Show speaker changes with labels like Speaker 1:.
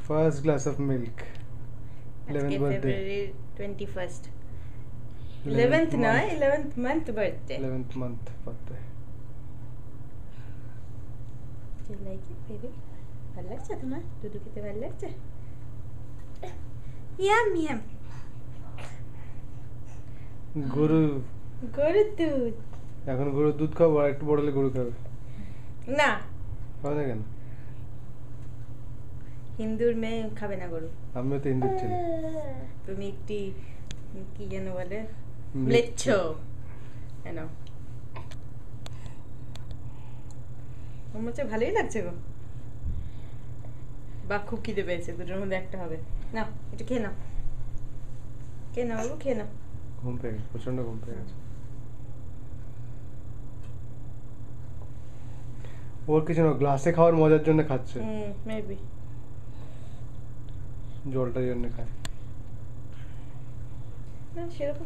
Speaker 1: First glass of milk. 11th birthday.
Speaker 2: February 21st. 11th no, 11th month birthday.
Speaker 1: 11th month birthday.
Speaker 2: Do you like it, baby? ভালো লাগছে তোমার? দুধ খেতে ভালো লাগছে? Yam yam.
Speaker 1: গরুর
Speaker 2: দুধ।
Speaker 1: এখন গরুর দুধ খাবো, আর একটু বড় হলে গরু খাবে
Speaker 2: না,
Speaker 1: খাবে না কেন?
Speaker 2: হিন্দুর মেয়ে খাবে না গরু।
Speaker 1: আমিও তো হিন্দুর ছেলে।
Speaker 2: তুমি একটি কি যেন বলে
Speaker 1: ম্লেচ্ছ।
Speaker 2: কেন আমার হচ্ছে ভালোই লাগছে গো, বা খুব খিদে পেয়েছে, দুটোর মধ্যে একটা হবে। নাও এটা খেয়ে নাও, খেয়ে নাও বাবু, খেয়ে নাও।
Speaker 1: ঘুম পেয়ে গেছে, প্রচন্ড ঘুম পেয়ে গেছে। ওর কিছু না, গ্লাসে খাওয়ার মজার জন্য খাচ্ছে,
Speaker 2: মেবি
Speaker 1: জলটার জন্য খায়
Speaker 2: না সেরকম